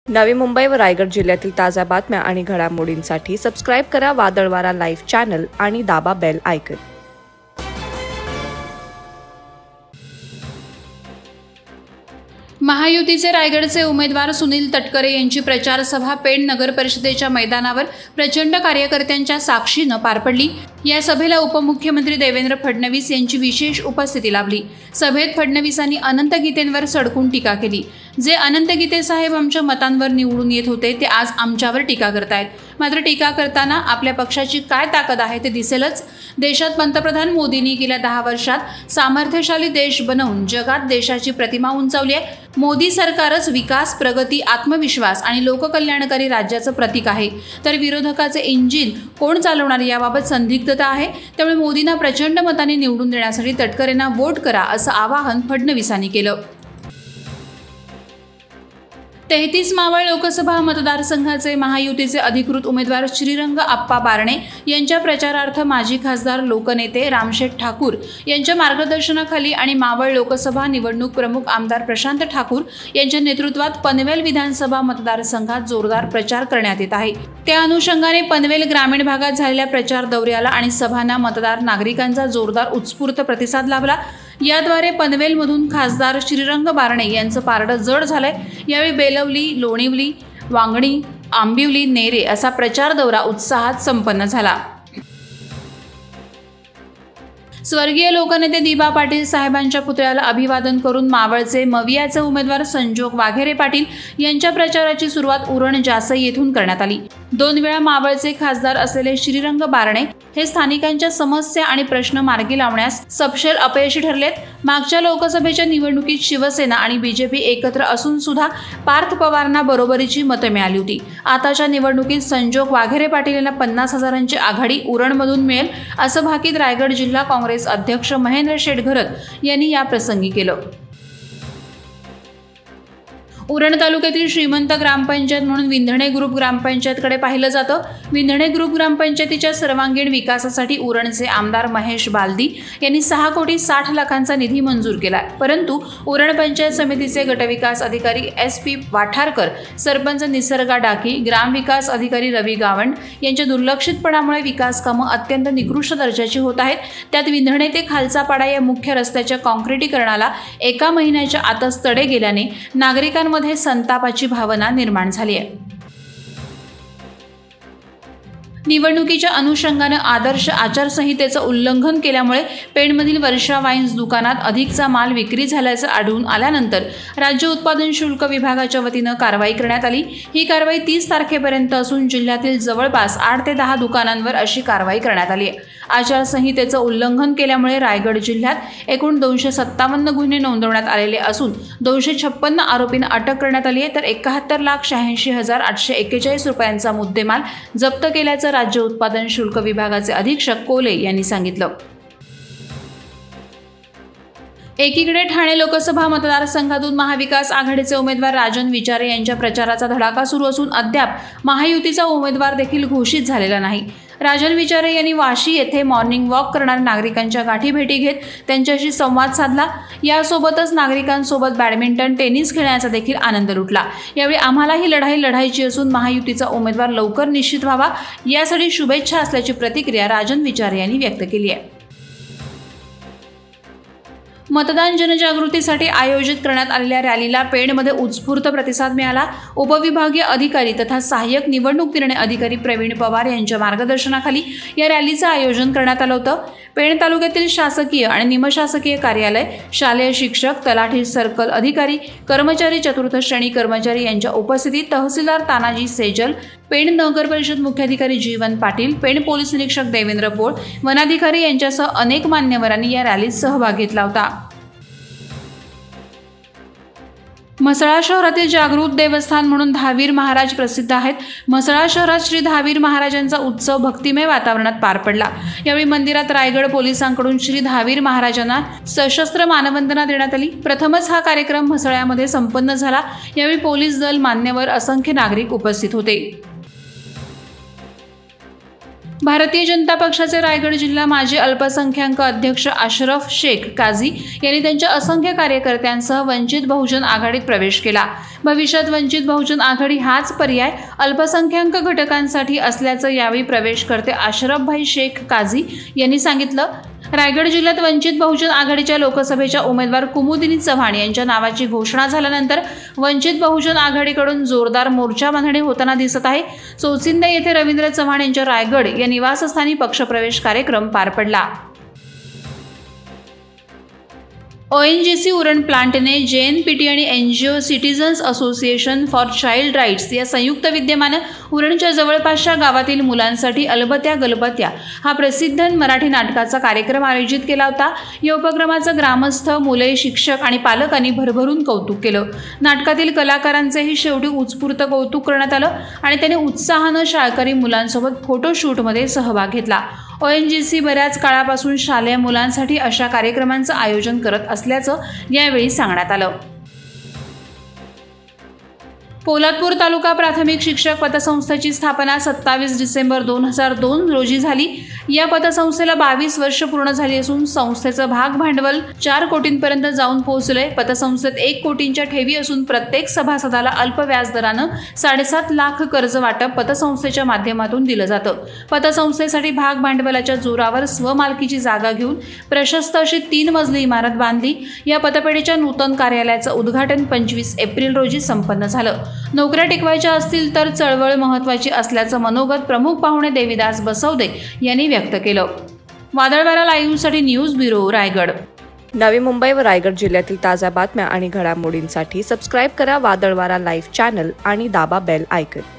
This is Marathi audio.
नवी मुंबई व रायगड जिल्ह्यातील ताज्या बातम्या आणि घडामोडींसाठी सबस्क्राईब करा वादळवारा लाईव्ह चॅनल आणि दाबा बेल आयकॉन। महायुतीचे रायगडचे उमेदवार सुनील तटकरे यांची प्रचार सभा पेण नगर परिषदेच्या मैदानावर प्रचंड कार्यकर्त्यांच्या साक्षीने पार पडली। या सभेला उपमुख्यमंत्री देवेंद्र फडणवीस यांची विशेष उपस्थिती लाभली। सभेत फडणवीसांनी अनंत गीतेंवर सडकून टीका केली। जे अनंत गीते साहेब आमच्या मतांवर निवडून येत होते ते आज आमच्यावर टीका करतायत। मात्र टीका करताना आपल्या पक्षाची काय ताकद आहे ते दिसेलच। देशात पंतप्रधान मोदींनी गेल्या 10 वर्षात सामर्थ्यशाली देश बनवून जगात देशाची प्रतिमा उंचावली आहे। मोदी सरकारच विकास, प्रगती, आत्मविश्वास आणि लोककल्याणकारी राज्याचं प्रतीक आहे। तर विरोधकाचे इंजिन कोण चालवणार याबाबत संदिग्धता आहे। त्यामुळे मोदींना प्रचंड मतांनी निवडून देण्यासाठी तटकरेंना वोट करा असं आवाहन फडणवीसांनी केलं। 33 मावळ लोकसभा मतदारसंघाचे महायुतीचे अधिकृत उमेदवार श्रीरंग आप्पा बारणे यांच्या प्रचारार्थ माजी खासदार लोकनेते रामशेठ ठाकूर यांच्या मार्गदर्शनाखाली आणि मावळ लोकसभा निवडणूक प्रमुख आमदार प्रशांत ठाकूर यांच्या नेतृत्वात पनवेल विधानसभा मतदारसंघात जोरदार प्रचार करण्यात येत आहे। त्या अनुषंगाने पनवेल ग्रामीण भागात झालेल्या प्रचार दौऱ्याला आणि सभांना मतदार नागरिकांचा जोरदार उत्स्फूर्त प्रतिसाद लाभला। याद्वारे पनवेलमधून खासदार श्रीरंग बारणे यांचं पारडं जड झालंय। यावेळी बेलवली, लोणिवली, वांगणी, आंबिवली, नेरे असा प्रचार दौरा उत्साहात संपन्न झाला। स्वर्गीय लोकनेते दिबा पाटील साहेबांच्या पुतळ्याला अभिवादन करून मावळचे मवियाचे उमेदवार संजोग वाघेरे पाटील यांच्या प्रचाराची सुरुवात उरण जासई येथून करण्यात आली। 2 वेळा मावळचे खासदार असलेले श्रीरंग बारणे हे स्थानिकांच्या समस्या आणि प्रश्न मार्गी लावण्यास सपशेल अपयशी ठरलेत। मागच्या लोकसभेच्या निवडणुकीत शिवसेना आणि बीजेपी एकत्र असून सुद्धा पार्थ पवारांना बरोबरीची मतं मिळाली होती। आताच्या निवडणुकीत संजोग वाघेरे पाटील यांना 50,000ची आघाडी उरणमधून मिळेल असं भाकीत रायगड जिल्हा काँग्रेस अध्यक्ष महेंद्र शेठ घरत यांनी या प्रसंगी केलं। उरण तालुक्यातील श्रीमंत ग्रामपंचायत म्हणून विंधणे ग्रुप ग्रामपंचायतकडे पाहिलं जातं। विंधणे ग्रुप ग्रामपंचायतीच्या सर्वांगीण विकासासाठी उरणचे आमदार महेश बालदी यांनी 6,60,00,000चा निधी मंजूर केला। परंतु उरण पंचायत समितीचे गटविकास अधिकारी SP वाठारकर, सरपंच निसर्गा डाकी, ग्रामविकास अधिकारी रवी गावंड यांच्या दुर्लक्षितपणामुळे विकास कामं अत्यंत निकृष्ट दर्जाची होत आहेत। त्यात विंधणे ते खालचा पाडा या मुख्य रस्त्याच्या काँक्रिटीकरणाला 1 महिन्याच्या आतच तडे गेल्याने नागरिकांमध्ये संतापाची भावना निर्माण झाली आहे। निवडणुकीच्या अनुषंगाने आदर्श आचारसंहितेचं उल्लंघन केल्यामुळे पेणमधील वर्षा वाईन्स दुकानात अधिकचा माल विक्री झाल्याचं आढळून आल्यानंतर राज्य उत्पादन शुल्क विभागाच्या वतीनं कारवाई करण्यात आली। ही कारवाई 30 तारखेपर्यंत असून जिल्ह्यातील जवळपास 8 ते 10 दुकानांवर अशी कारवाई करण्यात आली आहे। आचारसंहितेचं उल्लंघन केल्यामुळे रायगड जिल्ह्यात एकूण 257 गुन्हे नोंदवण्यात आलेले असून 256 आरोपींना अटक करण्यात आली आहे। तर 71,86,841 रुपयांचा मुद्देमाल जप्त केल्याचं राज्य उत्पादन शुल्क विभागाचे अधीक्षक कोले यांनी सांगितलं। एकीकडे ठाणे लोकसभा मतदारसंघातून महाविकास आघाडीचे उमेदवार राजन विचारे यांच्या प्रचाराचा धडाका सुरू असून अद्याप महायुतीचा उमेदवार देखील घोषित झालेला नाही। राजन विचारे यांनी वाशी येथे मॉर्निंग वॉक करणाऱ्या नागरिकांच्या गाठीभेटी घेत त्यांच्याशी संवाद साधला। यासोबतच नागरिकांसोबत बॅडमिंटन, टेनिस खेळण्याचा देखील आनंद लुटला। यावेळी आम्हाला ही लढाई लढायची असून महायुतीचा उमेदवार लवकर निश्चित व्हावा यासाठी शुभेच्छा असल्याची प्रतिक्रिया राजन विचारे यांनी व्यक्त केली आहे। मतदान जनजागृतीसाठी आयोजित करण्यात आलेल्या रॅलीला पेणमध्ये उत्स्फूर्त प्रतिसाद मिळाला। उपविभागीय अधिकारी तथा सहाय्यक निवडणूक निर्णय अधिकारी प्रवीण पवार यांच्या मार्गदर्शनाखाली या रॅलीचं आयोजन करण्यात आलं होतं। पेण तालुक्यातील शासकीय आणि निमशासकीय कार्यालय, शालेय शिक्षक, तलाठी, सर्कल अधिकारी, कर्मचारी, चतुर्थ श्रेणी कर्मचारी यांच्या उपस्थितीत तहसीलदार तानाजी सेजल, पेण नगर परिषद मुख्याधिकारी जीवन पाटील, पेण पोलीस निरीक्षक देवेंद्र पोळ, वनाधिकारी यांच्यासह अनेक मान्यवरांनी या रॅलीत सहभाग घेतला होता। म्हसळा शहरातील जागृत देवस्थान म्हणून दहावीर महाराज प्रसिद्ध आहेत। म्हसळा शहरात श्री दहावीर महाराजांचा उत्सव भक्तिमय वातावरणात पार पडला। यावेळी मंदिरात रायगड पोलिसांकडून श्री दहावीर महाराजांना सशस्त्र मानवंदना देण्यात आली। प्रथमच हा कार्यक्रम म्हसळ्यामध्ये संपन्न झाला। यावेळी पोलीस दल, मान्यवर, असंख्य नागरिक उपस्थित होते। भारतीय जनता पक्षाचे रायगड जिल्हा माजी अल्पसंख्याक अध्यक्ष अशरफ शेख काझी यांनी त्यांच्या असंख्य कार्यकर्त्यांसह वंचित बहुजन आघाडीत प्रवेश केला। भविष्यात वंचित बहुजन आघाडी हाच पर्याय अल्पसंख्याक घटकांसाठी असल्याचं यावेळी प्रवेशकर्ते अशरफभाई शेख काझी यांनी सांगितलं। रायगड जिल्ह्यात वंचित बहुजन आघाडीच्या लोकसभेच्या उमेदवार कुमुदिनी चव्हाण यांच्या नावाची घोषणा झाल्यानंतर वंचित बहुजन आघाडीकडून जोरदार मोर्चा बांधणी होताना दिसत आहे। चोचिंदे येथे रवींद्र चव्हाण यांच्या रायगड या निवासस्थानी पक्षप्रवेश कार्यक्रम पार पडला। ONGC उरण प्लांटने JNPT आणि NGO citizens association for child rights या संयुक्त विद्यमानं उरणच्या जवळपासच्या गावातील मुलांसाठी अलबत्या गलबत्या हा प्रसिद्ध मराठी नाटकाचा कार्यक्रम आयोजित केला होता। या उपक्रमाचं ग्रामस्थ, मुले, शिक्षक आणि पालकांनी भरभरून कौतुक केलं। नाटकातील कलाकारांचेही शेवटी उत्स्फूर्त कौतुक करण्यात आलं आणि त्यांनी उत्साहानं शाळकरी मुलांसोबत फोटोशूटमध्ये सहभाग घेतला। ONGC बऱ्याच काळापासून शालेय मुलांसाठी अशा कार्यक्रमांचं आयोजन करत असल्याचं यावेळी सांगण्यात आलं। पोलादपूर तालुका प्राथमिक शिक्षक पतसंस्थेची स्थापना 27 डिसेंबर 2002 रोजी झाली। या पतसंस्थेला 22 वर्ष पूर्ण झाली असून संस्थेचं भाग भांडवल 4 कोटींपर्यंत जाऊन पोहोचले। पतसंस्थेत 1 कोटींच्या ठेवी असून प्रत्येक सभासदाला अल्प व्याजदरानं 7.5 लाख कर्ज वाटप पतसंस्थेच्या माध्यमातून दिलं जातं। पतसंस्थेसाठी भाग भांडवलाच्या जोरावर स्वमालकीची जागा घेऊन प्रशस्त अशी 3 मजली इमारत बांधली। या पतपेढीच्या नूतन कार्यालयाचं उद्घाटन 25 एप्रिल रोजी संपन्न झालं। नोकऱ्या टिकवायच्या असतील तर चळवळ महत्त्वाची असल्याचं मनोगत प्रमुख पाहुणे देविदास बसवदे यांनी व्यक्त केलं। वादळवारा लाईव्हसाठी न्यूज ब्युरो रायगड। नवी मुंबई व रायगड जिल्ह्यातील ताज्या बातम्या आणि घडामोडींसाठी सबस्क्राईब करा वादळवारा लाईव्ह चॅनल आणि दाबा बेल आयकॉन।